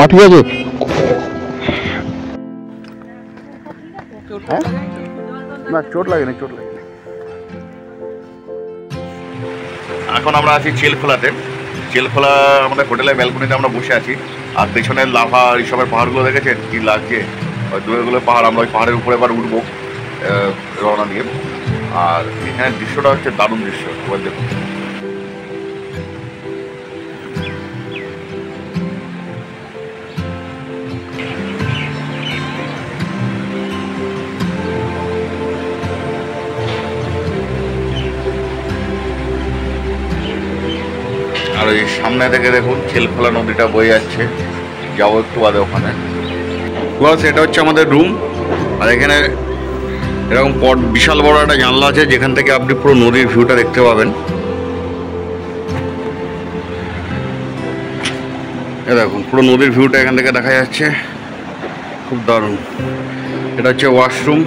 ঠিক আছে। না চোট লাগেনি, চোট লাগেনি। এখন আমরা আছি চেলখোলাতে। চেলখোলা আমাদের হোটেলের ব্যালকনিতে আমরা বসে আছি। আর পেছনের লাভা এইসবের পাহাড়গুলো দেখেছেন কি লাগছে, ওই দূরেগুলো পাহাড়। আমরা ওই পাহাড়ের উপরে এবার উঠবো রওনা দিয়ে। আর এখানে দৃশ্যটা হচ্ছে দারুণ দৃশ্য, এবার দেখুন। আর ওই সামনে থেকে দেখুন চেলখোলা নদীটা বয়ে যাচ্ছে, যাবো একটু বাদে ওখানে। প্লাস এটা হচ্ছে আমাদের রুম। আর এখানে এরকম বিশাল বড় একটা জানলা আছে, যেখান থেকে আপনি পুরো নদীর ভিউটা দেখতে পাবেন। এ দেখুন পুরো নদীর ভিউটা এখান থেকে দেখা যাচ্ছে, খুব দারুণ। এটা হচ্ছে ওয়াশরুম।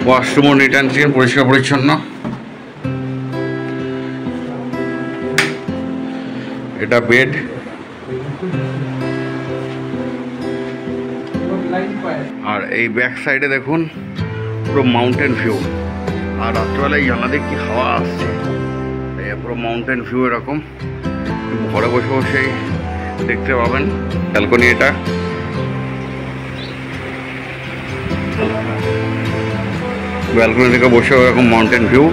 ওয়াশরুমও নিট অ্যান্ড ক্লিন, পরিষ্কার পরিচ্ছন্ন। এটা বেড। আর এই ব্যাক সাইডে দেখুন পুরো মাউন্টেন ভিউ। আর রাত্রবেলায় জানলা দিয়ে কি হাওয়া আসছে, পুরো মাউন্টেন ভিউ এরকম ঘরে বসে বসেই দেখতে পাবেন। ব্যালকনি এটা। ব্যালকনি থেকে বসে এরকম মাউন্টেন ভিউ।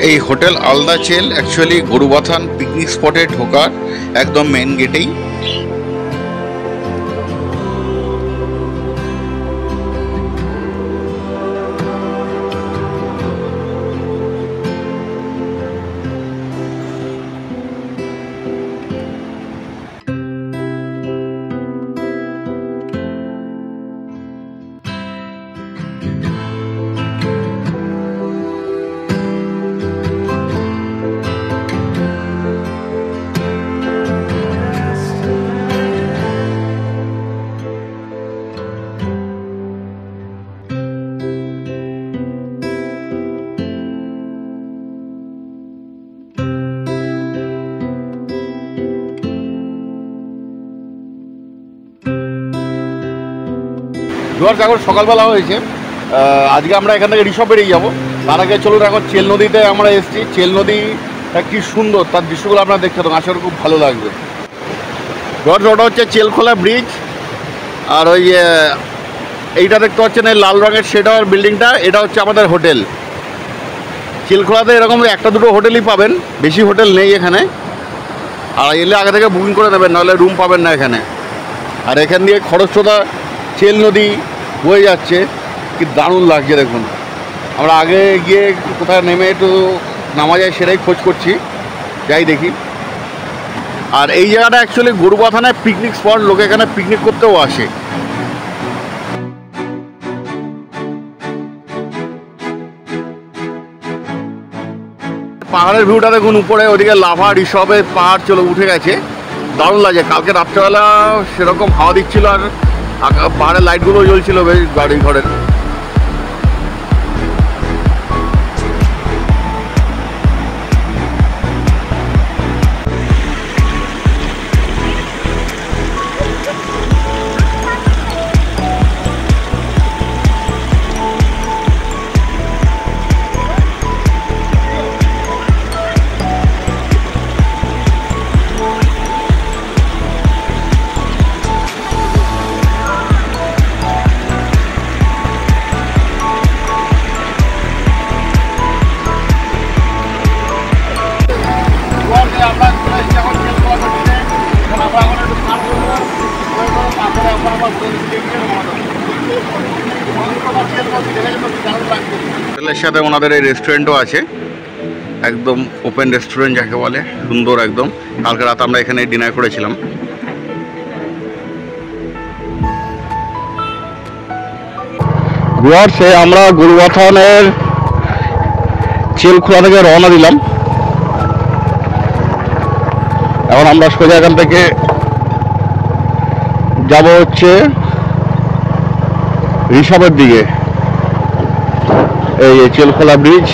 এই হোটেল আলদা চেল অ্যাকচুয়ালি গরুবাথান পিকনিক স্পটে ঢোকার একদম মেন গেটেই। জোয়ার এখন সকালবেলা হয়েছে। আজকে আমরা এখান থেকে রিসর্ট বেরিয়ে যাবো। তার আগে চলুন এখন চেল নদীতে আমরা এসেছি। চেল নদীটা কি সুন্দর, তার দৃশ্যগুলো আপনারা দেখতে পাবেন, আশা করি খুব ভালো লাগবে। জোয়ার ওটা হচ্ছে চেলখোলা ব্রিজ। আর ওই এইটা দেখতে পাচ্ছেন এই লাল রঙের সেটা বিল্ডিংটা, এটা হচ্ছে আমাদের হোটেল। চেলখোলাতে এরকম একটা দুটো হোটেলই পাবেন, বেশি হোটেল নেই এখানে। আর এলে আগে থেকে বুকিং করে নেবেন, নাহলে রুম পাবেন না এখানে। আর এখান দিয়ে খরস্রোতা চেল নদী বয়ে যাচ্ছে, কি দারুণ লাগছে দেখুন। আমরা আগে গিয়ে কোথায় নেমে একটু নামা যায় সেটাই খোঁজ করছি, যাই দেখি। আর এই জায়গাটা অ্যাকচুয়ালি গরুবাথানের পিকনিক স্পট, লোকে এখানে পিকনিক করতেও আসে। পাহাড়ের ভিউটা দেখুন উপরে, ওদিকে লাভা রিসর্টের পাহাড় চলে উঠে গেছে, দারুণ লাগে। কালকে রাত্রেবেলা সেরকম হাওয়া দিচ্ছিল, আর পাহাড়ের লাইটগুলো জ্বলছিল বেশ গাড়ি ঘরের। হোটেলের সাথে ওনাদের এই রেস্টুরেন্টও আছে, একদম ওপেন রেস্টুরেন্ট যাকে বলে, সুন্দর একদম। কালকে রাত আমরা এখানে ডিনার করেছিলাম। সে আমরা গরুবাথানের চেলখোলা থেকে রওনা দিলাম। এখন আমরা সোজা এখান থেকে যাব হচ্ছে ঋষভের দিকে। এই চেলখোলা ব্রিজ,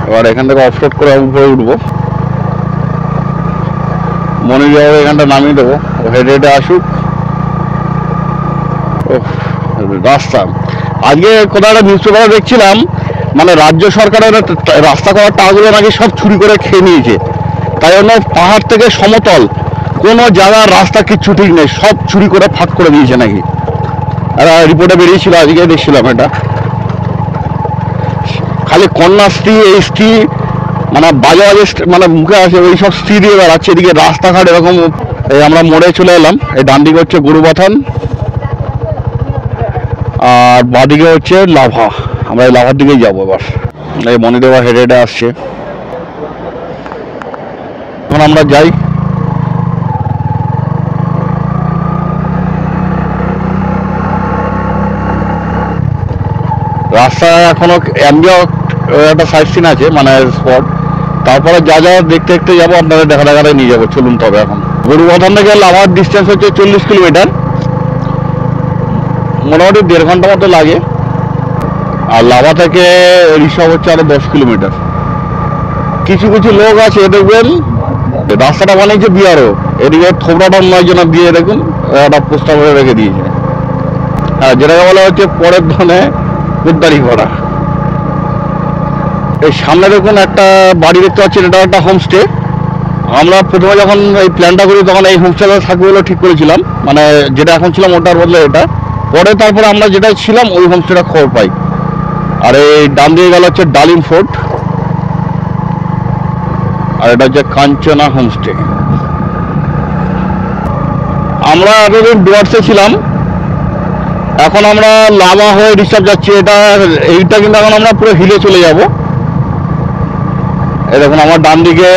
এবার এখান থেকে অফরোড করে উপরে উঠবো। মনিরবাবু এখানটা নামিয়ে দেবো, হেঁটে হেঁটে আসুক। রাস্তা আজকে কোথাও একটা নিউজ পেপারে দেখছিলাম, মানে রাজ্য সরকারের রাস্তা করার টাকাগুলো নাকি সব চুরি করে খেয়ে নিয়েছে। তাই জন্য পাহাড় থেকে সমতল কোনো জায়গার রাস্তা কিচ্ছু ঠিক নেই, সব চুরি করে ফাঁক করে দিয়েছে নাকি। আর রিপোর্টে বেরিয়েছিল, আজকে দেখছিলাম এটা। খালি কন্যাশ্রী, এই স্ত্রী, মানে বাজে বাজে মানে মুখে আসে ওই সব স্ত্রী দিয়ে বেড়াচ্ছে। এদিকে রাস্তাঘাট এরকম। এই আমরা মোড়ে চলে এলাম। এই ডান দিকে হচ্ছে গরুবাথান আর বাঁদিকে হচ্ছে লাভা। আমরা এই লাভার দিকেই যাবো এবার। এই মনিদেবা হেঁটে হেঁটে আসছে। এখন আমরা যাই। রাস্তায় এখনো অ্যাম্বিয়ক একটা সাইড সিন আছে, মানে স্পট। তারপরে যা যা দেখতে দেখতে যাবো, আপনাদের দেখা দেখাতে নিয়ে যাবো। চলুন তবে এখন গরুবাথান থেকে লাভার ডিস্টেন্স হচ্ছে 40 কিলোমিটার, মোটামুটি 1.5 ঘন্টা মতো লাগে। আর লাভা থেকে ঋষভ হচ্ছে আরো 10 কিলোমিটার। কিছু কিছু লোক আছে দেখবেন রাস্তাটা বানিয়েছে বিআরও, এদিকে থোবড়াটা নয় জনা দিয়ে দেখুন একটা পোস্টার করে রেখে দিয়েছে। হ্যাঁ, যেটাকে বলা হচ্ছে পরের ধনে কুদ্দারি করা। এই সামনে দেখুন একটা বাড়ি দেখতে পাচ্ছেন, এটা একটা হোমস্টে। আমরা প্রথমে যখন এই প্ল্যানটা করি তখন এই হোমস্টেটা থাকবে বলে ঠিক করেছিলাম, মানে যেটা এখন ছিলাম ওটার বদলে এটা। পরে তারপরে আমরা যেটা ছিলাম ওই হোমস্টেটা খবর পাই। আর এই ডান দিকে গেল হচ্ছে ডালিম ফোর্ট, আর এটা হচ্ছে কাঞ্চনা হোমস্টে। আমরা এতদিন ডুয়ার্সে ছিলাম, এখন আমরা লাভা হয়ে ঋষভ যাচ্ছি। এইটা কিন্তু এখন আমরা পুরো হিলে চলে যাব। এই দেখুন আমার ডান দিকে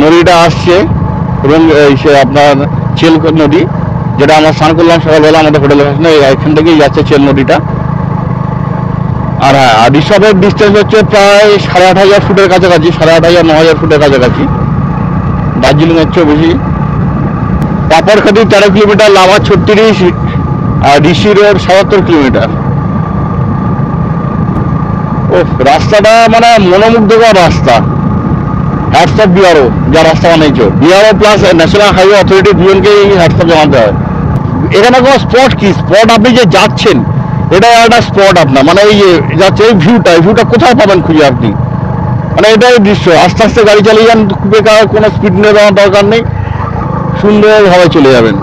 নদীটা আসছে, আপনার চেল নদী, যেটা আমরা স্নান করলাম সকালবেলা আমাদের হোটেলের সামনে। এখান থেকেই যাচ্ছে চেল নদীটা। আর হ্যাঁ, ঋষভের ডিস্টেন্স হচ্ছে প্রায় 8,500 ফুটের কাছাকাছি, 8,500-9,000 ফুটের কাছাকাছি। দার্জিলিং এর চেয়েও বেশি। পাপড়খাদি 13 কিলোমিটার, লাভা 36, আর ঋষি রোড 77 কিলোমিটার। ও রাস্তাটা মানে মনোমুগ্ধকর রাস্তা। হ্যাটস অফ বিআরও, যা রাস্তা বানিয়েছে। BRO plus national highway authority দুজনকেই হ্যাটস অফ জানাতে হয়। এখানে কোনো স্পট কি স্পট, আপনি যে যাচ্ছেন এটা একটা স্পট আপনার, মানে এই যাচ্ছে এই ভিউটা কোথায় পাবেন খুঁজে আপনি, মানে এটাই দৃশ্য। আস্তে আস্তে গাড়ি চালিয়ে যান, বেকার কোনো স্পিড নিয়ে যাওয়ার দরকার নেই, সুন্দরভাবে চলে যাবেন।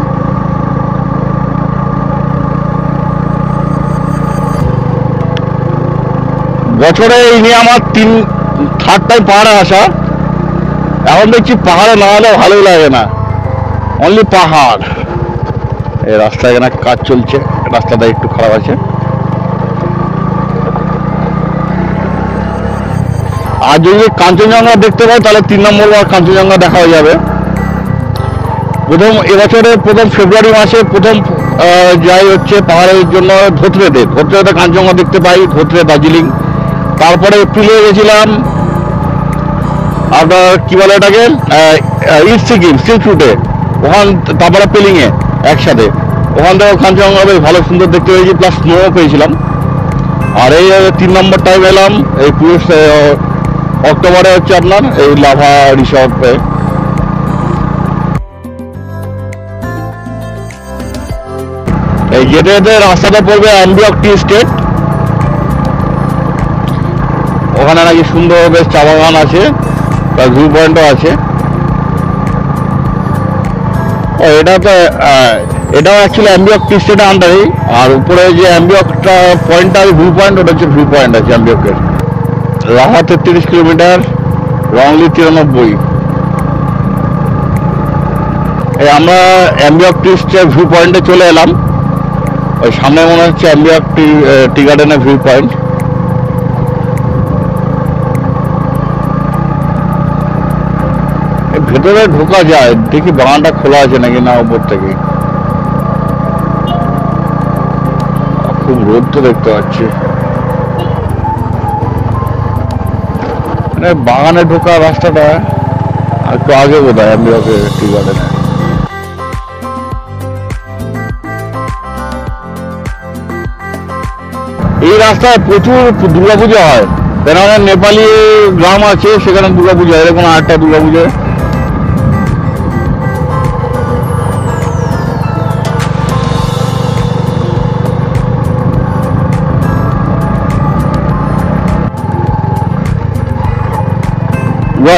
বছরে এই নিয়ে আমার 3rd টাইম পাহাড়ে আসা। এখন দেখছি পাহাড়ে না হলে ভালোই লাগে না, অনলি পাহাড়। এই রাস্তায় এখানে কাজ চলছে, রাস্তাটা একটু খারাপ আছে। আর যদি কাঞ্চনজঙ্ঘা দেখতে পাই তাহলে 3 নম্বর বার কাঞ্চনজঙ্ঘা দেখা হয়ে যাবে। এবছরের প্রথম ফেব্রুয়ারি মাসে প্রথম যাই হচ্ছে পাহাড়ের জন্য ধোত্রেতে কাঞ্চনজঙ্ঘা দেখতে পাই, ধোত্রে দার্জিলিং। তারপরে এপ্রিলে গেছিলাম আপনার কি বলে এটাকে ইস্ট সিকিম সিল্ক রুটে, ওখান তারপরে পেলিংয়ে একসাথে। ওখান থেকে কাঞ্চনজঙ্ঘা বেশ ভালো সুন্দর দেখতে পেয়েছি, প্লাস স্নোও পেয়েছিলাম। আর এই 3 নম্বর টাইম এলাম এই অক্টোবরে হচ্ছে আপনার এই লাভা রিসর্টে। এই যেতে যেতে রাস্তাটা পড়বে অ্যাম্বিয়ক টি স্টেট। ওখানে নাকি সুন্দর বেশ চা বাগান আছে, তার ভিউ পয়েন্টও আছে। এটাও অ্যাকচুয়ালি অ্যাম্বিয়ক টি স্টেটের আন্ডারেই। আর উপরে যে অ্যাম্বিয়কটা পয়েন্টটা ভিউ পয়েন্ট, ওটা হচ্ছে ভিউ পয়েন্ট আছে অ্যাম্বিয়কের। Lava 33 kilometre, wrongly 93। এই আমরা অ্যাম্বিয়ক ভিউ পয়েন্টে চলে এলাম। ওই সামনে মনে হচ্ছে অ্যাম্বিয়ক টি গার্ডেনের ভিউ পয়েন্ট। ভেতরে ঢোকা যায়, দেখি বাগানটা খোলা আছে নাকি না উপর থেকে। খুব রোদ তো দেখতে পাচ্ছি। মানে বাগানে ঢোকার রাস্তাটা একটু আগে বোধ হয় আম্বিয়াকে টি গার্ডেনে। এই রাস্তায় প্রচুর দুর্গাপূজা হয়, কেননা নেপালি গ্রাম আছে সেখানে দুর্গাপূজা, এরকম আরেকটা দুর্গাপূজা।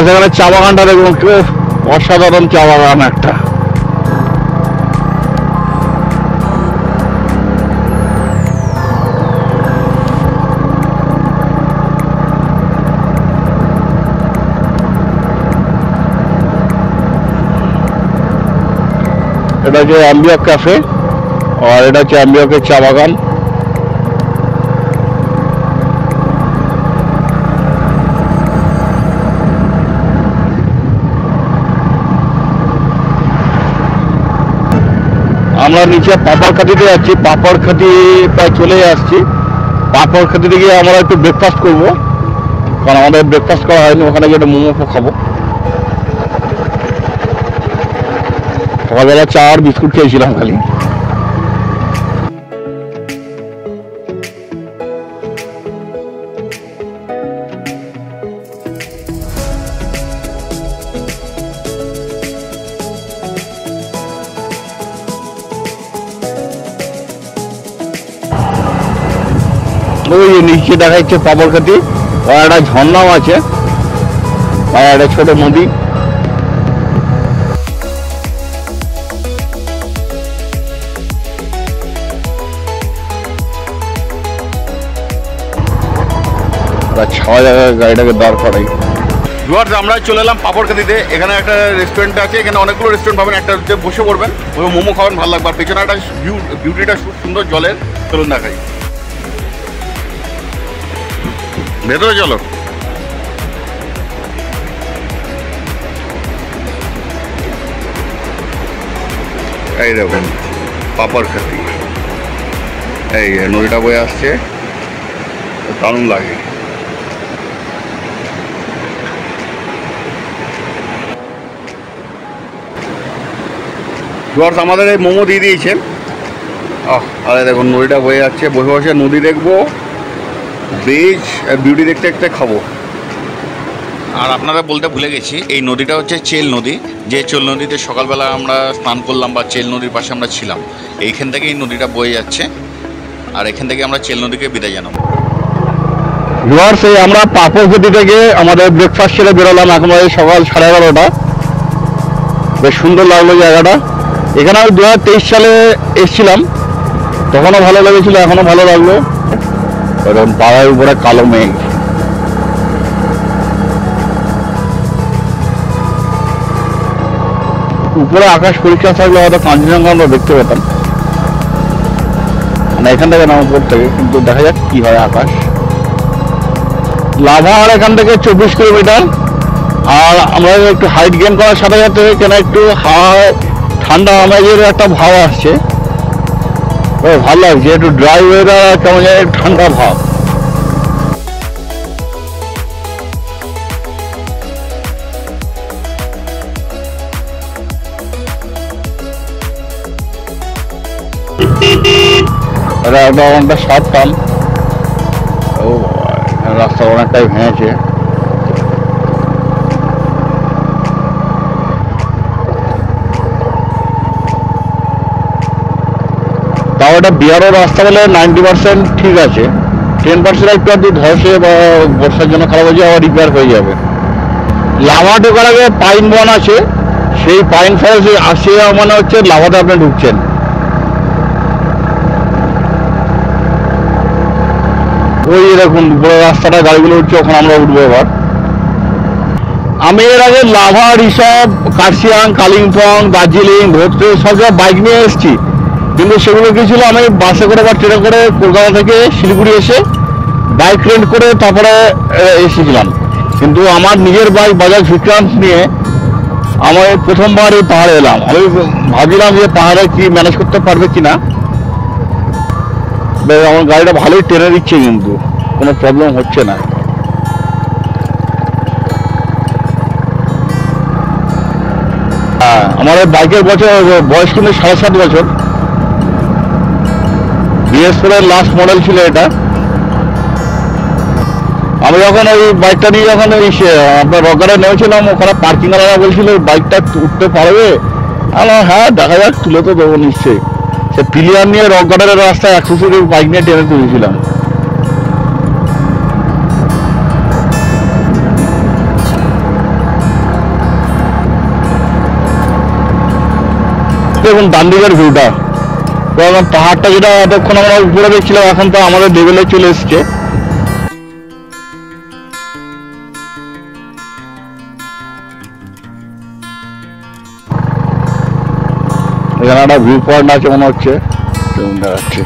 সেখানে চা বাগানটা দেখুন, খুব অসাধারণ চা বাগান একটা। এটা হচ্ছে আম্বিয়া ক্যাফে আর এটা হচ্ছে আম্বিয়াকে চা বাগান। আমরা নিচে পাপড়খাতিতে যাচ্ছি, পাপড়খাতি প্রায় চলে আসছি। পাপড়খাতিতে গিয়ে আমরা একটু ব্রেকফাস্ট করবো, কারণ আমাদের ব্রেকফাস্ট করা হয়নি। ওখানে গিয়ে একটা মোমো খাবো। সকালবেলা চা আর বিস্কুট খেয়েছিলাম খালি। ওই নিচে দেখা যাচ্ছে পাপড়খাতি, আর একটা ঝর্ণাও আছে আর একটা ছোট নদী। ছাওয়া জায়গায় গাড়িটাকে দাঁড় করাই। আমরা চলে এলাম পাপড়খাতিতে। এখানে একটা রেস্টুরেন্ট আছে, এখানে অনেকগুলো রেস্টুরেন্ট পাবেন। একটা বসে পড়বেন, ওই মোমো খাবেন, ভালো লাগবে। আর পেছনে একটা বিউটিটা খুব সুন্দর জলের। চলুন দেখাই, ভেতরে চলো। এই দেখুন পাপড়খাতি, এই নদীটা বয়ে আসছে, দারুণ লাগে। আমাদের এই মোমো দিয়ে দিয়েছেন। আরে দেখুন নদীটা বয়ে যাচ্ছে, বসে বসে নদী দেখবো, বেজ বিউটি দেখতে দেখতে খাবো। আর আপনারা বলতে ভুলে গেছি, এই নদীটা হচ্ছে চেল নদী। যে চেল নদীতে সকালবেলা আমরা স্নান করলাম, বা চেল নদীর পাশে আমরা ছিলাম, এইখান থেকে এই নদীটা বয়ে যাচ্ছে। আর এখান থেকে আমরা চেল নদীকে বিদায় জানাবো। আমরা পাপড়খাতি থেকে আমাদের ব্রেকফাস্ট সেরে বেরোলাম। এখন সকাল 11:30। বেশ সুন্দর লাগলো জায়গাটা। এখানে আমি 2023 সালে এসেছিলাম, তখনও ভালো লেগেছিল, এখনো ভালো লাগলো। এখন পাহাড়ের উপরে কালো মেঘ। উপরে আকাশ পরিষ্কার থাকলে হয়তো কাঞ্চনজঙ্ঘা আমরা দেখতে পেতাম, মানে এখান থেকে না উপর থেকে। কিন্তু দেখা যাক কি হয় আকাশ। লাভার এখান থেকে 24 কিলোমিটার। আর আমরা একটু হাইট গেইন করার সাথে সাথে কেন একটু ঠান্ডা আমাদের একটা ভাব আসছে, ভালো লাগছে। একটু ড্রাই ওয়েদার, কেমন যায় ঠান্ডা ভাব। এটা 7 টান। ও রাস্তা অনেকটাই ভেঙেছে। তাও এটা বিহারও রাস্তা বলে 90% ঠিক আছে, 10% একটু আর ধসে বা বর্ষার জন্য খারাপ হয়ে যায়, আবার রিপেয়ার হয়ে যাবে। লাভা ঢোকার আগে পাইন বন আছে, সেই পাইন ফলস আসে, মানে হচ্ছে লাভাতে আপনি ঢুকছেন। ওই দেখুন বড় রাস্তাটা গাড়িগুলো উঠছে, ওখানে আমরা উঠবো এবার। আমি এর আগে লাভা, ঋষভ, কার্শিয়াং, কালিম্পং, দার্জিলিং, ভোটে সব জায়গায় বাইক নিয়ে এসেছি, কিন্তু সেগুলো কি ছিল, আমি বাসে করে বা ট্রেনে করে কলকাতা থেকে শিলিগুড়ি এসে বাইক রেন্ট করে তারপরে এসেছিলাম। কিন্তু আমার নিজের বাইক বাজাজ বিক্রান্ত নিয়ে আমি প্রথমবার এই পাহাড়ে এলাম। আমি ভাবছিলাম যে পাহাড়ে কি ম্যানেজ করতে পারবে কিনা, আমার গাড়িটা ভালোই টেনে দিচ্ছে, কিন্তু কোনো প্রবলেম হচ্ছে না। হ্যাঁ, আমার বাইকের বয়স কিন্তু 7.5 বছর। BS4 এর লাস্ট মডেল ছিল এটা। আমি যখন ওই বাইকটা নিয়ে যখন ওই আপনার রকারে নেমেছিলাম, ওখানে পার্কিং ওয়ালা বলছিল বাইকটা উঠতে পারবে। হ্যাঁ দেখা যাক, তুলে তো দেবো নিশ্চয়ই। সে পিলিয়ার নিয়ে রক গার্ডেনের রাস্তায় 100 বাইক নিয়ে টেনে তুলেছিলাম। দেখুন ডান দিকের ভিউটা, কারণ পাহাড়টা যেটা এতক্ষণ আমরা উপরে দেখছিলাম, এখন তো আমাদের লেভেলে চলে এসছে। এখানে একটা ভিউ পয়েন্ট আছে মনে হচ্ছে, দেখাচ্ছি।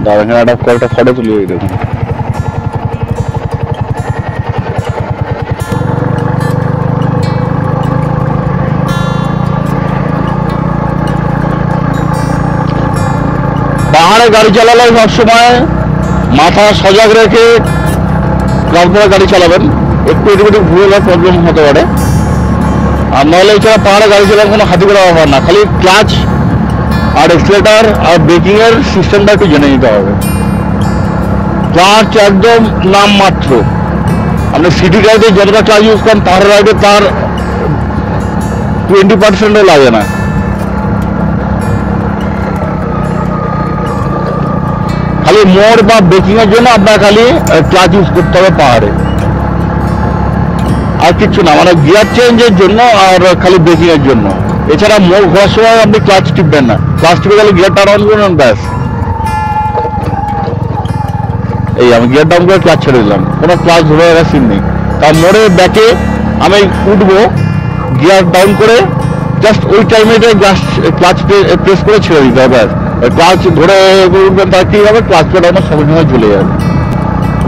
দাদা এখানে একটা কয়েকটা ফটো তুলি, দেখুন। পাহাড়ে গাড়ি চালালে সবসময় মাথা সজাগ রেখে তারপরে গাড়ি চালাবেন। একটু এদিকে ভুল হলে প্রবলেম হতে পারে। আর নাহলে এছাড়া পাহাড়ে গাড়ি চালানোর কোনো হাতি করা ব্যাপার না, খালি ক্লাচ আর এক্সিলারেটর আর ব্রেকিং এর সিস্টেমটা একটু জেনে নিতে হবে। ক্লাচ একদম নাম মাত্র। আপনি সিটি রাইডে যতটা ক্লাচ ইউজ করেন, পাহাড়ের রাইডে তার 20% লাগে না। খালি মোড় বা ব্রেকিং এর জন্য আপনার খালি ক্লাচ ইউজ করতে হবে পাহাড়ে, আর কিচ্ছু না। মানে গিয়ার চেঞ্জের জন্য আর খালি ব্রেকিং এর জন্য। এছাড়া মোড় ঘোরার সময় আপনি ক্লাচ টিপবেন না, ক্লাচ টিপে গেলে গিয়ার টার্ন অন করুন, ব্যাস। এই আমি গিয়ার ডাউন করে ক্লাচ ছেড়ে দিলাম, কোনো ক্লাচ ধরে রাখার সিন নেই। তার মোড়ে ব্যাকে আমি উঠবো, গিয়ার ডাউন করে জাস্ট ওই টাইমে ক্লাচ প্রেস করে ছেড়ে দিতে হবে, ব্যাস। ক্লাচ ধরে উঠবেন, তার কি হবে, ক্লাচ প্লেট আমার সঙ্গে সঙ্গে চলে যাবে।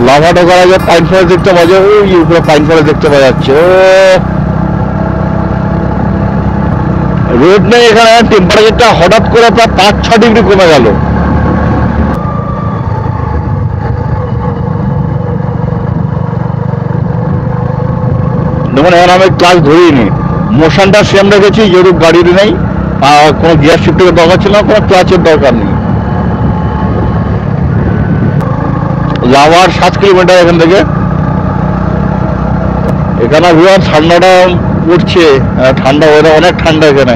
লাভা ঢোকার আগে পাইন ফরেস্ট দেখতে পাওয়া যায়, ওই উপরে পাইন ফরেস্ট দেখতে পাওয়া যাচ্ছে। রোড নেই এখানে, টেম্পারেচারটা হঠাৎ করে প্রায় 5-6 ডিগ্রি কমে গেল। দেখুন এখন আমি ক্লাচ ধরিনি, মোশনটা সেম রেখেছি, যেহেতু গাড়ির নেই আর কোনো গিয়ার শিফটের দরকার ছিল না, কোনো ক্লাচের দরকার নেই। লাভার 7 কিলোমিটার এখান থেকে। এখানে ঠান্ডাটা পড়ছে, ঠান্ডা ওয়েদার, অনেক ঠান্ডা এখানে।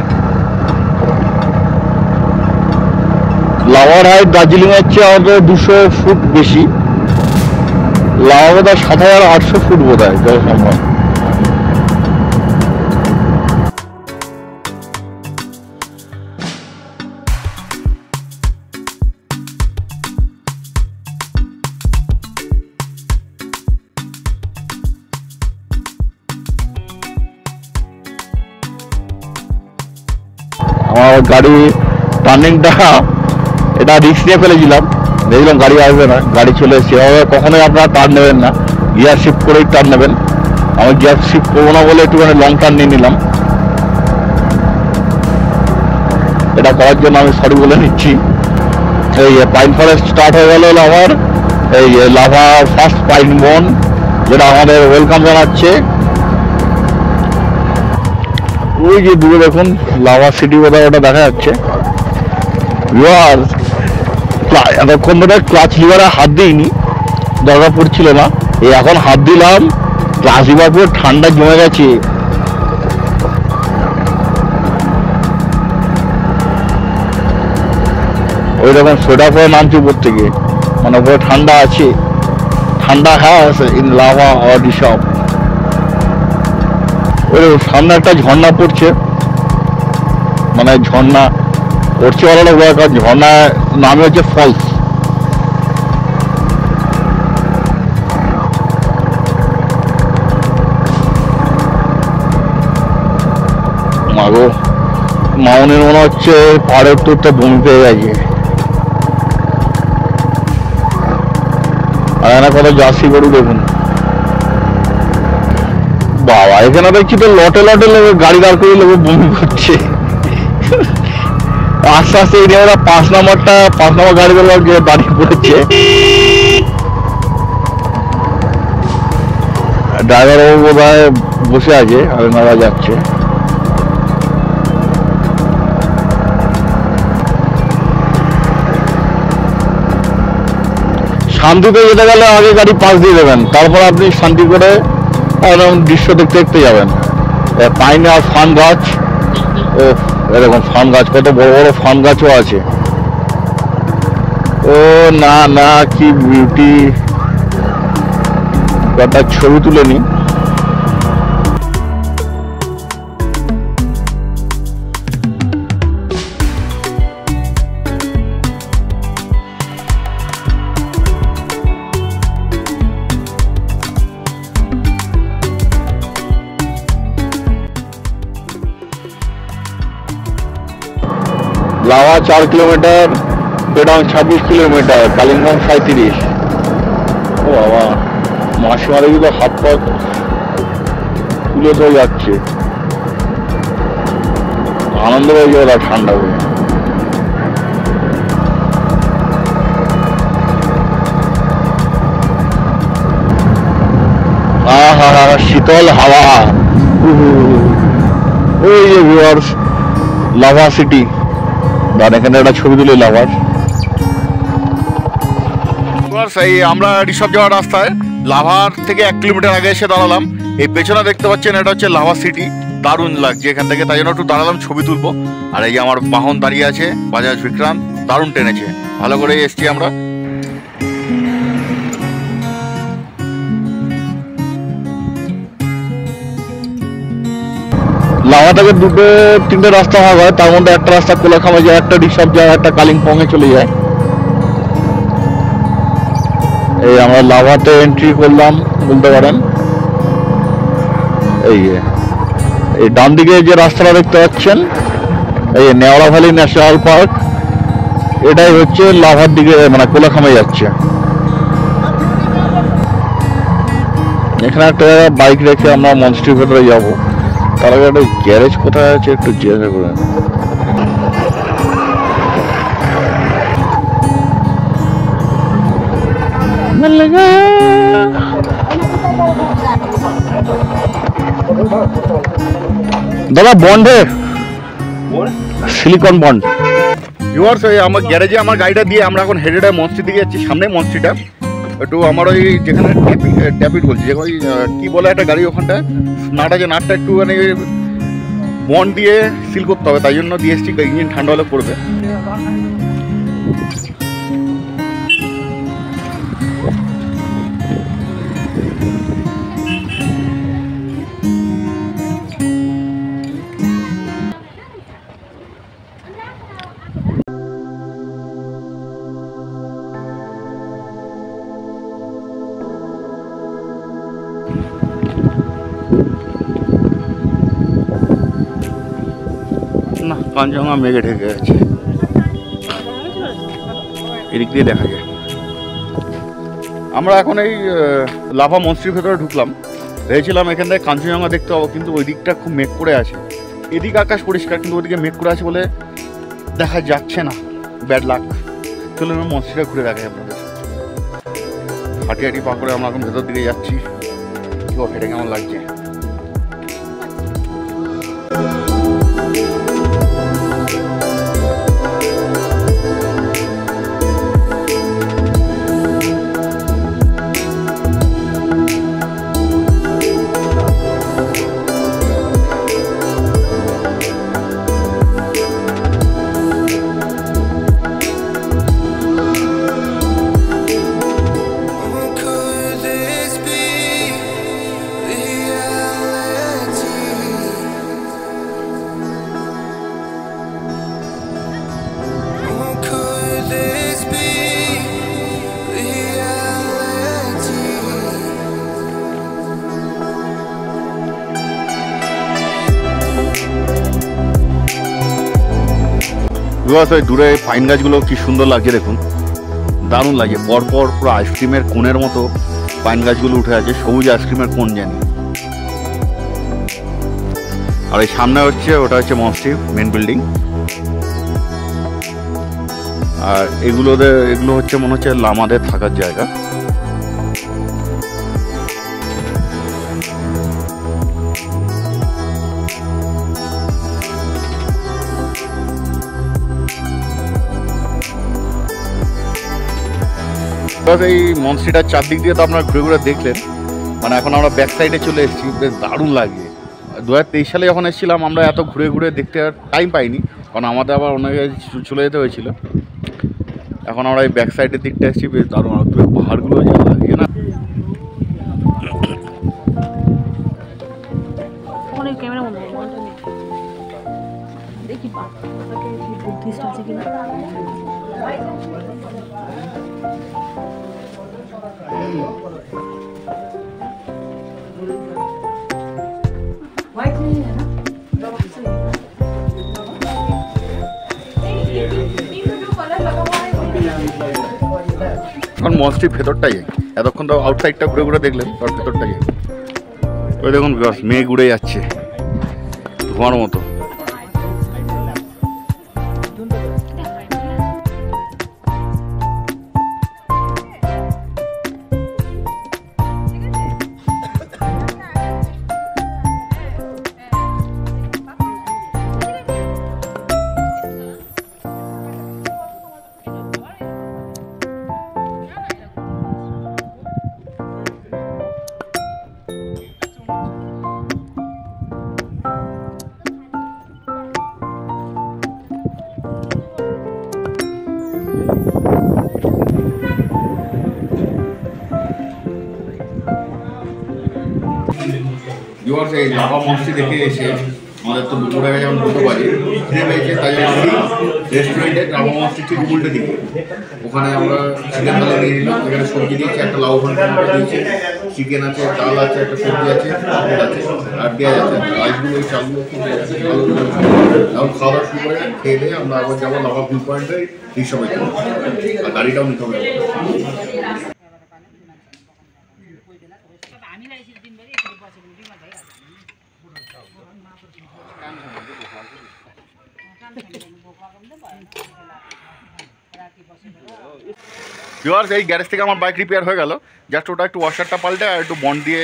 লাভার হাইট দার্জিলিং এর চেয়ে আমাদের 200 ফুট বেশি। লাভা বোধ হয় 7,800 ফুট বোধ হয় যত সম্ভব। আমার গাড়ি টার্নিংটা এটা রিস্ক নিয়ে ফেলেছিলাম, দেখলাম গাড়ি আসবে না, গাড়ি চলে এসেছে। এভাবে কখনোই আপনারা টার্ন নেবেন না, গিয়ার শিফট করেই টার্ন নেবেন। আমি গিয়ার শিফট করবো না বলে একটুখানি লং টার্ন নিয়ে নিলাম। এটা করার জন্য আমি সরি বলে নিচ্ছি। এই পাইন ফরেস্ট স্টার্ট হয়ে গেল লাভার, এই লাভা ফার্স্ট পাইন বন, যেটা আমাদের ওয়েলকাম জানাচ্ছে। ওই যে দূরে দেখুন লাভা সিটি বোধহয় ওটা দেখা যাচ্ছে। এতক্ষণ ধরে ক্লাচ লিভারে হাত দিইনি, দরকার পড়ছিল না, এই এখন হাত দিলাম, ক্লাচ লিভার পুরো ঠান্ডা জমে গেছে। ওই রকম সোয়েটার পরে নামছি উপর থেকে, মানে উপরে ঠান্ডা আছে, ঠান্ডা হ্যাজ ইন লাভা অর রিসব। ওই সামনে একটা ঝর্ণা পড়ছে, মানে ঝর্ণা পড়ছে বলাটা বড়, কারণ ঝর্ণা নামে হচ্ছে ফলস। মাগো মাউনের মনে হচ্ছে পাহাড়ের তোরটা বমি পেয়ে গেছে। আর এখানে কত জার্সি গরু দেখুন। বাবা এখানে দেখছি তো লটে লটে লোক গাড়ি দাঁড় করে লোক বমি করছে। আস্তে আস্তে এরিয়া 5 নম্বর গাড়িগুলো গিয়ে দাঁড়িয়ে পড়েছে। ড্রাইভার বাবু বোধহয় বসে আছে আর নারা যাচ্ছে। শান্তিতে যেতে গেলে আগে গাড়ি পাস দিয়ে দেবেন, তারপর আপনি শান্তি করে একদম দৃশ্য দেখতে দেখতে যাবেন। পাইন আর ফান গাছ, ও এরকম ফান গাছ, কত বড় বড় ফান গাছও আছে। ও না না, কি বিউটি! কটা ছবি তুলে নি। Lava 4 kilometre, Pedong 26 kilometre, Kalimpong 37। ও বাবা, মাসিমারা কিন্তু হাত পা তুলে তো যাচ্ছে, আনন্দ হয়ে যাবে ঠান্ডা হয়ে। আহা, শীতল হাওয়া। ওই যে ভিউয়ার্স, লাভা সিটি। আর এখানে একটা ছবি তুলে লাভার। এই আমরা ঋষভ যাওয়ার রাস্তায় লাভার থেকে 1 কিলোমিটার আগে এসে দাঁড়ালাম। এই পেছনে দেখতে পাচ্ছেন, এটা হচ্ছে লাভা সিটি। দারুণ লাগছে এখান থেকে, তাই জন্য একটু দাঁড়ালাম, ছবি তুলবো। আর এই যে আমার বাহন দাঁড়িয়ে আছে, বাজাজ বিক্রান্ত, দারুণ টেনেছে, ভালো করে এসছি আমরা। লাভা থেকে 2-3টে রাস্তা ভাগ হয়, তার মধ্যে একটা রাস্তা কোলাখামে যায়, একটা ঋষভ যায়, একটা কালিম্পং এ চলে যায়। এই আমরা লাভাতে এন্ট্রি করলাম বলতে পারেন। এই ডান দিকে যে রাস্তাটা দেখতে পাচ্ছেন, এই নেওড়া ভ্যালি ন্যাশনাল পার্ক, এটাই হচ্ছে লাভার দিকে, মানে কোলাখামে যাচ্ছে। এখানে একটা বাইক রেখে আমরা মনস্ট্রির ভেতরে যাবো। তার আগে একটা গ্যারেজ কোথায় আছে একটু জিজ্ঞাসা করেন। দাদা বন্ডে সিলিকন বন্ড। ভিউয়ার্স, আমার গ্যারেজে আমার গাড়িটা দিয়ে আমরা এখন হেডেডে মনস্ট্রির দিকে যাচ্ছি, সামনে মনস্ট্রিটা। একটু আমার ওই যেখানে ট্যাপিট বলছি, যে ওই কী বলে একটা গাড়ি ওখানটায় নাট আছে, নাটটা একটু মানে বন্ড দিয়ে সিল করতে হবে, তাই জন্য দিয়ে এসছি, ইঞ্জিন ঠান্ডা হলে পড়বে। না, কাঞ্চনজঙ্ঘা মেঘে ঢেকে গেছে, এদিক দিয়ে দেখা যায়। আমরা এখন এই লাভা মনস্ট্রির ভেতরে ঢুকলাম। ভেবেছিলাম এখান থেকে কাঞ্চনজঙ্ঘা দেখতে পাবো, কিন্তু ওই দিকটা খুব মেঘ করে আছে। এদিকে আকাশ পরিষ্কার, কিন্তু ওইদিকে মেঘ করে আছে বলে দেখা যাচ্ছে না, ব্যাড লাক। চলুন মনস্ট্রিটা ঘুরে দেখাই আপনাদের। হাঁটি হাঁটি পা করে আমরা এখন ভেতর দিকে যাচ্ছি। কি হেঁটে কেমন লাগছে? দূরে পাইন গাছগুলো কি সুন্দর লাগছে দেখুন, দারুণ লাগছে। পরপর পুরো আইসক্রিমের কোণের মতো পাইন গাছগুলো উঠে আছে, সবুজ আইসক্রিমের কোণ জানি। আর এই সামনে হচ্ছে, ওটা হচ্ছে মনস্ট্রি মেন বিল্ডিং। আর এগুলো হচ্ছে মনে হচ্ছে লামাদের থাকার জায়গা। এই মনস্ট্রিটার চারদিক দিয়ে তো আপনারা ঘুরে ঘুরে দেখলেন। মানে এখন আমরা ব্যাক সাইডে চলে এসেছি, বেশ দারুণ লাগে। 2023 সালে যখন এসেছিলাম আমরা এত ঘুরে ঘুরে দেখতে আর টাইম পাইনি, কারণ আমাদের আবার অনেক চলে যেতে হয়েছিল। এখন আমরা এই ব্যাক সাইডের দিকটা এসেছি, বেশ দারুণ। পাহাড়গুলো যা লাগে না, দেখি বুদ্ধিস্ট আছে কিনা। এখন মনস্ট্রির ভেতরটাই, এতক্ষণ তো আউটসাইডটা ঘুরে ঘুরে দেখলেন, তার ভেতরটাই। ওই দেখুন মেঘ উড়ে যাচ্ছে ধোঁয়ার মতো। এই লাভা মনস্ট্রি দেখে এসে আমাদের তো দুপুরে যেমন 2 বাজে খিদে পেয়েছে, তাই রেস্টুরেন্টে লাভা মনস্ট্রি ঠিক উল্টে দিকে ওখানে আমরা চিকেন থালি নিয়ে নিলাম। এখানে সবজি দিয়েছে, একটা লাউ ঘন্টা দিয়েছে, চিকেন আছে, ডাল আছে, একটা সবজি আছে, আর পেঁয়াজ আছে। রাইসগুলো ওই চালগুলো খুব এখন খাওয়া দাওয়া শুরু করে খেয়ে দিয়ে আমরা আবার যাবো লাভা ভিউ পয়েন্টে রিসর্টে, আর গাড়িটাও নিতে হবে। এই গ্যারেজ থেকে আমার বাইক রিপেয়ার হয়ে গেল, জাস্ট ওটা একটু ওয়াশারটা পাল্টে আর একটু বন্ড দিয়ে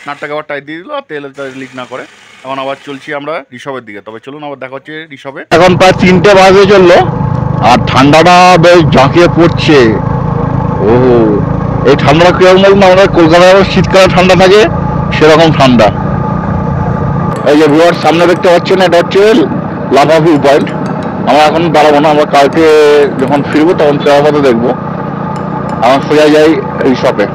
নাটটাকে আবার টাইট দিয়ে দিল, আর তেল লিক না করে। এখন আবার চলছি আমরা ঋষভের দিকে। তবে চলুন আবার দেখা হচ্ছে ঋষভে। এখন প্রায় 3টে বাজে চললো, আর ঠান্ডাটা বেশ ঝাঁকিয়ে পড়ছে। ও এই ঠান্ডাটা কিরকম বলুন, আমাদের কলকাতার শীতকালে ঠান্ডা থাকে সেরকম ঠান্ডা। এই যে ভিউয়ার সামনে দেখতে পাচ্ছেন, এটা হচ্ছে লাভা ভিউ পয়েন্ট। আমরা এখন দাঁড়াবো না, আমরা কালকে যখন ফিরবো তখন সেরাপথে দেখবো। আমার সোজা যাই ঋষভে।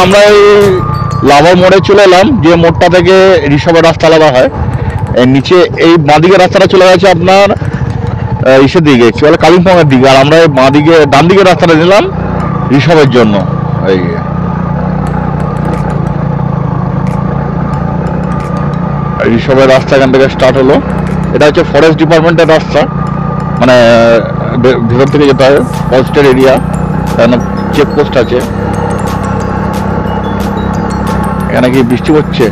আমরা এই লাভা মোড়ে চলে এলাম, যে মোড়টা থেকে ঋষভের রাস্তা আলাদা হয়। নিচে এই বাঁদিকে রাস্তাটা চলে গেছে আপনার ইসের দিকে, কি বলে কালিম্পংয়ের দিকে, আর আমরা এই বাঁদিকে ডান দিকে রাস্তাটা নিলাম ঋষভের জন্য। এই ঋষভের রাস্তা এখান থেকে স্টার্ট হলো। এটা হচ্ছে ফরেস্ট ডিপার্টমেন্টের রাস্তা, মানে ভেতর থেকে যেতে হয়, ফরেস্টের এরিয়া, কারণ চেকপোস্ট আছে। এখানে কি বৃষ্টি হচ্ছে?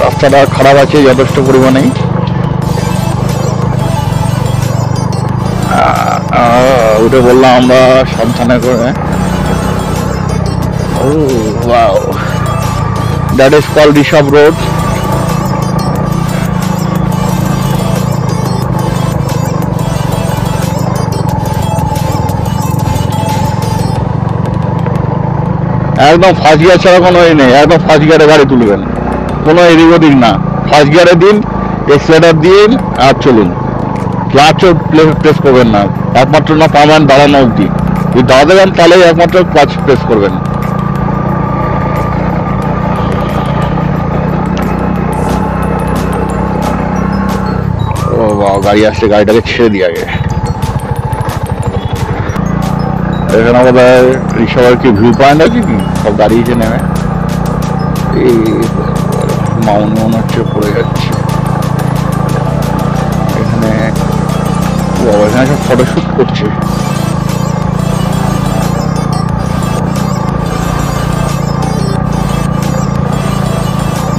রাস্তাটা খারাপ আছে যথেষ্ট পরিমাণে। ওটা বললাম আমরা সাবধানে করে। Oh wow, that is called Rishop road. একদম ফার্স্ট গিয়ার ছাড়া কোনো নেই, একদম ফার্স্ট গিয়ারে গাড়ি তুলবেন, কোনো এদিক ওদিক না। ফার্স্ট গিয়ারে দিন, এক্সেলেটার দিন আর চলুন। ক্লাচও প্রেস করবেন না, একমাত্র না পাবেন দাঁড়ানো অবধি। যদি দাঁড়াতে যান তাহলে একমাত্র ক্লাচ প্রেস করবেন। ও বাবা, গাড়ি আসছে, গাড়িটাকে ছেড়ে দিয়ে আগে। এখানে আমাদের রিক্সাওয়ালা কি ভিউ পয়েন্ট আছে কি? সব দাঁড়িয়েছে নেমে। এই মাউন্ট মনে হচ্ছে পড়ে যাচ্ছে এখানে। এখানে সব ফটোশ্যুট করছে।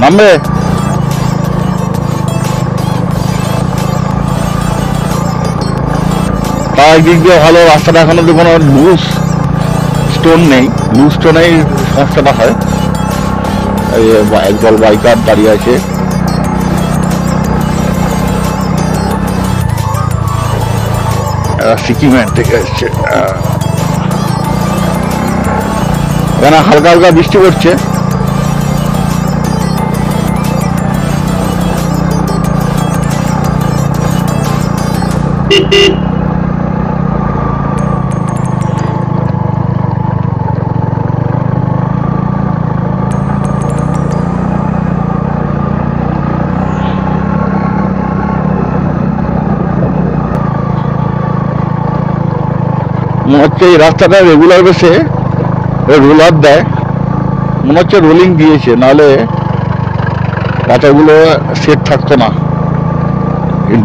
নামবে তার একদিক দিয়ে ভালো, রাস্তাটা এখনো তো কোনো লুজ স্টোন নেই, লুজ স্টোনেই সমস্যাটা হয়। এই একদল বাইকার দাঁড়িয়ে আছে। সিকিমের থেকে এসছে। এখানে হালকা হালকা বৃষ্টি পড়ছে। মনে হচ্ছে এই রাস্তাটা রেগুলার বেসে রোলার দেয়, মনে হচ্ছে রোলিং দিয়েছে, নাহলে পাতাগুলো সেট থাকতো না।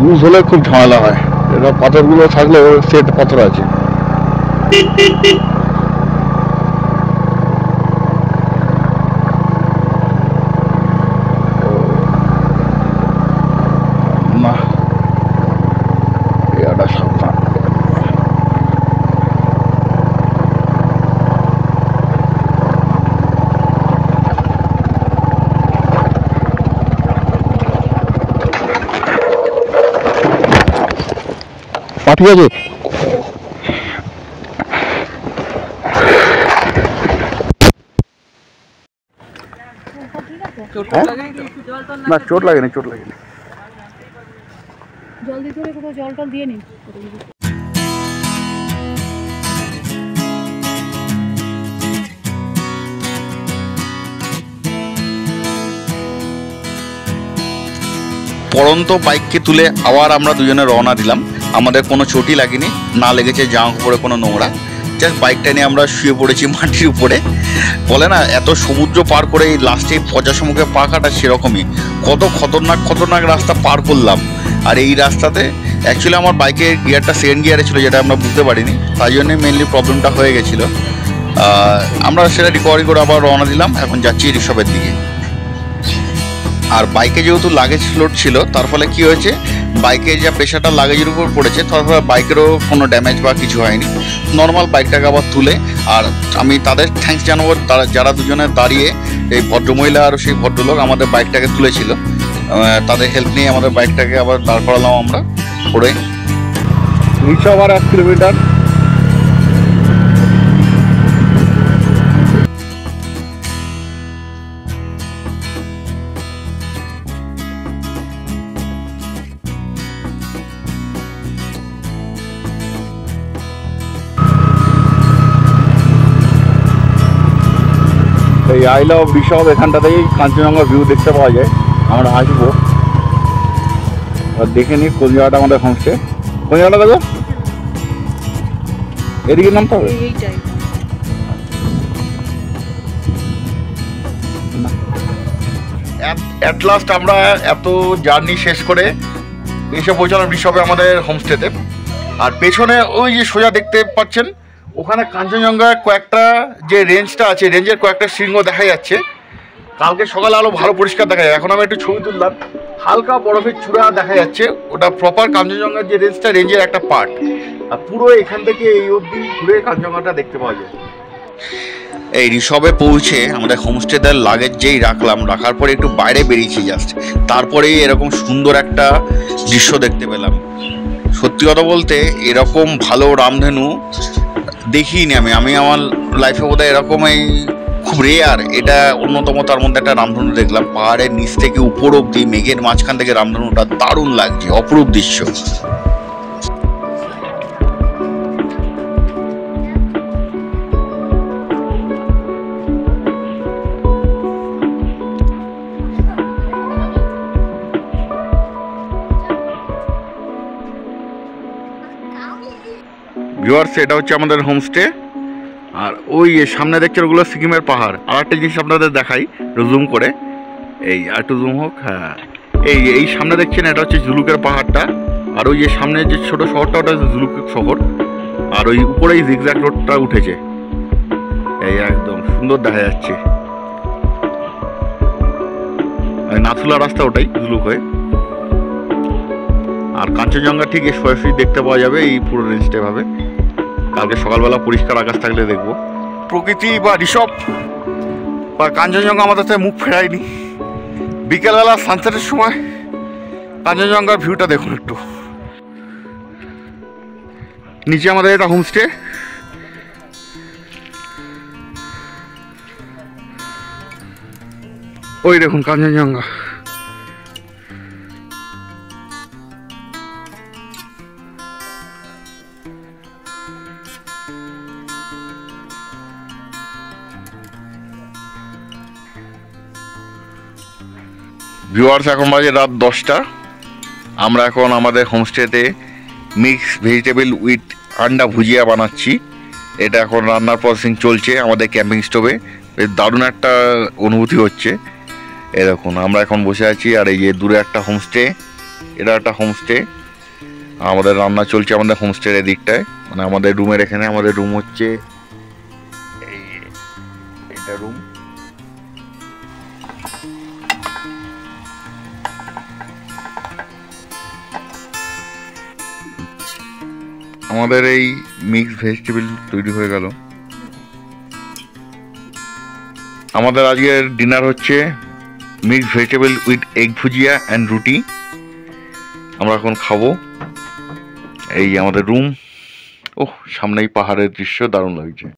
লুজ হলে খুব ঝামেলা হয়। এটা পাথরগুলো থাকলেও সেট পাথর আছে। না এটা সাবধান। ঠিক আছে, না চোট লাগেনি, চোট লাগেনি। জল দিতে হলে কোথাও জল টল দিয়ে নিন। পড়ন্ত বাইককে তুলে আবার আমরা দুজনে রওনা দিলাম। আমাদের কোনো চোটই লাগেনি, না লেগেছে জামা কাপড়ে কোনো নোংরা। জাস্ট বাইকটা নিয়ে আমরা শুয়ে পড়েছি মাটির উপরে। বলে না এত সমুদ্র পার করে এই লাস্টে পচা সমুখে পা কাটা, সেরকমই কত খতরনাক রাস্তা পার করলাম। আর এই রাস্তাতে অ্যাকচুয়ালি আমার বাইকের গিয়ারটা সেকেন্ড গিয়ারে ছিল, যেটা আমরা বুঝতে পারিনি, তাই জন্যই মেনলি প্রবলেমটা হয়ে গেছিলো। আমরা সেটা রিকভারি করে আবার রওনা দিলাম। এখন যাচ্ছি ঋষভের দিকে। আর বাইকে যেহেতু লাগেজ লোড ছিল, তার ফলে কি হয়েছে, বাইকে যা প্রেশারটা লাগেজের উপর পড়েছে, তার ফলে বাইকেরও কোনো ড্যামেজ বা কিছু হয়নি। নর্মাল বাইকটাকে আবার তুলে, আর আমি তাদের থ্যাঙ্কস জানাবো, তারা যারা দুজনে দাঁড়িয়ে, এই ভদ্রমহিলা আর সেই ভদ্রলোক আমাদের বাইকটাকে তুলেছিল। তাদের হেল্প নিয়ে আমাদের বাইকটাকে আবার দাঁড় করালাম আমরা পড়ে। ঋষভ আর 1 কিলোমিটার। এই আই লাভ ঋষভ, এখানটাতেই কাঞ্চনজঙ্ঘা ভিউ দেখতে পাওয়া যায়। আমরা আসবো আর দেখে নিই কোন জায়গাটা আমাদের হোমস্টে। কোন জায়গাটা দেখো, এদিকে নামতে হবে। এইটাই অ্যাট লাস্ট আমরা এত জার্নি শেষ করে এসে পৌঁছালাম ঋষভে আমাদের হোমস্টেতে। আর পেছনে ওই যে সোজা দেখতে পাচ্ছেন, ওখানে কাঞ্চনজঙ্ঘার কয়েকটা যে রেঞ্জটা আছে, রেঞ্জের কয়েকটা শৃঙ্গ দেখা যাচ্ছে। কালকে সকালে আলো ভালো পরিষ্কার দেখা যায়। এখন আমি একটু ছবি তুললাম, হালকা বরফের চূড়া দেখা যাচ্ছে। ওটা প্রপার কাঞ্চনজঙ্ঘার যে রেঞ্জটা, রেঞ্জের একটা পার্ট। আর পুরো এখান থেকে এই অবধি ঘুরে কাঞ্চনজঙ্ঘাটা দেখতে পাওয়া যায়। এই ঋষভে পৌঁছে আমাদের হোমস্টেদের লাগেজ যেই রাখার পরে একটু বাইরে বেরিয়েছি জাস্ট, তারপরেই এরকম সুন্দর একটা দৃশ্য দেখতে পেলাম। সত্যি কথা বলতে এরকম ভালো রামধেনু দেখিনি আমি আমার লাইফে বোধহয় এরকমই খুব রেয়ার, এটা অন্যতম। তার মধ্যে একটা রামধনু দেখলাম পাহাড়ের নিচ থেকে উপর অব্দি, মেঘের মাঝখান থেকে রামধনুটা দারুণ লাগছে, অপরূপ দৃশ্য। ভিউয়ার্স, এটা হচ্ছে আমাদের হোমস্টে। আর ওই সামনে দেখছেন ওগুলো সিকিমের পাহাড়। আর একটা জিনিস আপনাদের দেখাই জুম করে, এই আর একটু জুম হোক, হ্যাঁ এই সামনে দেখছেন এটা হচ্ছে জুলুকের পাহাড়টা। আর ওই যে সামনে যে ছোট শহরটা ওটা হচ্ছে জুলুকের শহর। আর ওই উপরে এই জিগজ্যাগ রোডটা উঠেছে, এই একদম সুন্দর দেখা যাচ্ছে। নাথুলা রাস্তা ওটাই জুলুক হয়ে। আর কাঞ্চনজঙ্ঘা ঠিক সরাসরি দেখতে পাওয়া যাবে এই পুরো রেঞ্জটা ভাবে। কালকে সকালবেলা পরিষ্কার আকাশ থাকলে দেখবো। প্রকৃতি বা ঋষভ বা কাঞ্চনজঙ্ঘা আমাদের থেকে মুখ ফেরায়নি। বিকেলবেলা সানসেটের সময় কাঞ্চনজঙ্ঘার ভিউটা দেখুন একটু। নিচে আমাদের এটা হোমস্টে। ওই দেখুন কাঞ্চনজঙ্ঘা। ভিউয়ার্স, এখন বাজে রাত 10টা। আমরা এখন আমাদের হোমস্টেতে মিক্স ভেজিটেবল উইথ আন্ডা ভুজিয়া বানাচ্ছি। এটা এখন রান্নার প্রসেসিং চলছে আমাদের ক্যাম্পিং স্টোভে। বেশ দারুণ একটা অনুভূতি হচ্ছে। এরকম আমরা এখন বসে আছি। আর এই যে দূরে একটা হোমস্টে, এটা একটা হোমস্টে। আমাদের রান্না চলছে আমাদের হোমস্টের এদিকটায়, মানে আমাদের রুমের এখানে। আমাদের রুম হচ্ছে এটা রুম। আমাদের এই মিক্স ভেজিটেবল তৈরি হয়ে গেল। আমাদের আজকের ডিনার হচ্ছে mix vegetable with egg bhujia and রুটি। আমরা এখন খাবো। এই আমাদের রুম। ওহ, সামনেই পাহাড়ের দৃশ্য দারুণ লাগছে।